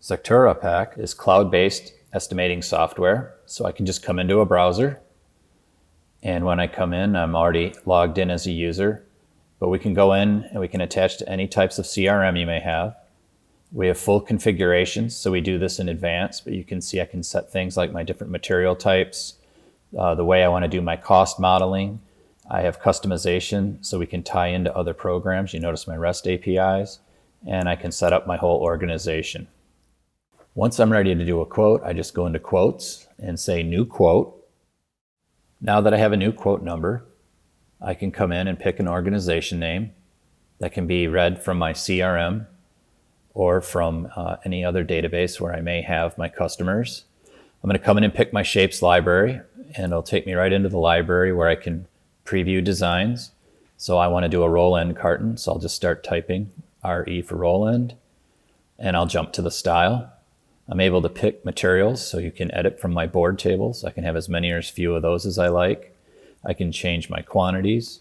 SecturaPaq is cloud-based estimating software, so I can just come into a browser, and when I come in, I'm already logged in as a user, but we can go in and we can attach to any types of CRM you may have. We have full configurations, so we do this in advance, but you can see I can set things like my different material types, the way I want to do my cost modeling. I have customization, so we can tie into other programs. You notice my REST APIs, and I can set up my whole organization. Once I'm ready to do a quote, I just go into quotes and say new quote. Now that I have a new quote number, I can come in and pick an organization name that can be read from my CRM or from any other database where I may have my customers. I'm going to come in and pick my shapes library, and it'll take me right into the library where I can preview designs. So I want to do a roll end carton, so I'll just start typing RE for roll end, and I'll jump to the style. I'm able to pick materials, so you can edit from my board tables. I can have as many or as few of those as I like. I can change my quantities.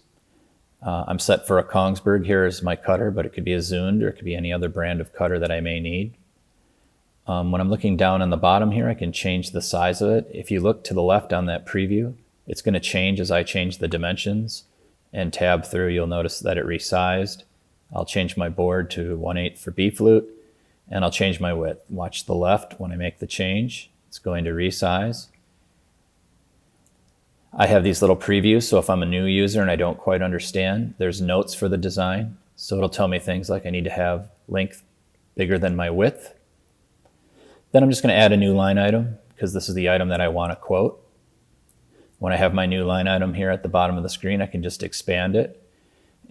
I'm set for a Kongsberg here as my cutter, but it could be a Zund or it could be any other brand of cutter that I may need. When I'm looking down on the bottom here, I can change the size of it. If you look to the left on that preview, it's going to change as I change the dimensions, and tab through, you'll notice that it resized. I'll change my board to 1/8 for B flute, and I'll change my width. Watch the left when I make the change. It's going to resize. I have these little previews, so if I'm a new user and I don't quite understand, there's notes for the design. So it'll tell me things like I need to have length bigger than my width. Then I'm just going to add a new line item because this is the item that I want to quote. When I have my new line item here at the bottom of the screen, I can just expand it,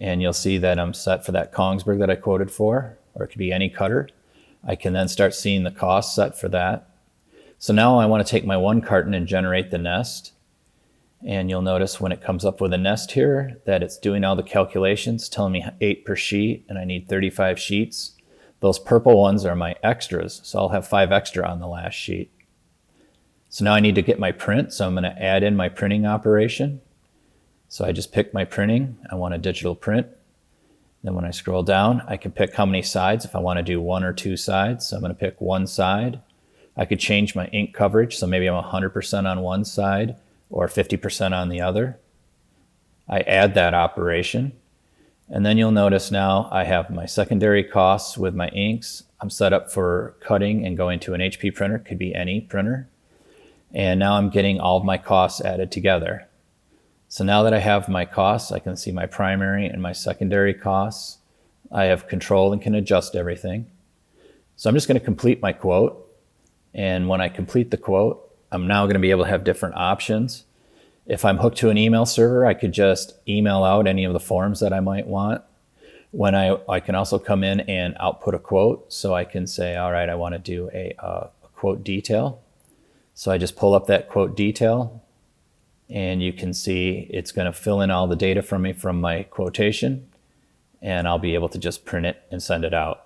and you'll see that I'm set for that Kongsberg that I quoted for, or it could be any cutter. I can then start seeing the cost set for that. So now I want to take my one carton and generate the nest. And you'll notice when it comes up with a nest here that it's doing all the calculations, telling me 8 per sheet, and I need 35 sheets. Those purple ones are my extras, so I'll have 5 extra on the last sheet. So now I need to get my print, so I'm going to add in my printing operation. So I just pick my printing. I want a digital print. Then when I scroll down, I can pick how many sides, if I want to do 1 or 2 sides. So I'm going to pick 1 side. I could change my ink coverage, so maybe I'm 100% on one side or 50% on the other. I add that operation. And then you'll notice now I have my secondary costs with my inks. I'm set up for cutting and going to an HP printer, could be any printer. And now I'm getting all of my costs added together. So now that I have my costs, I can see my primary and my secondary costs. I have control and can adjust everything. So I'm just going to complete my quote. And when I complete the quote, I'm now going to be able to have different options. If I'm hooked to an email server, I could just email out any of the forms that I might want. When I can also come in and output a quote. So I can say, all right, I want to do a quote detail. So I just pull up that quote detail, and you can see it's going to fill in all the data for me from my quotation, and I'll be able to just print it and send it out.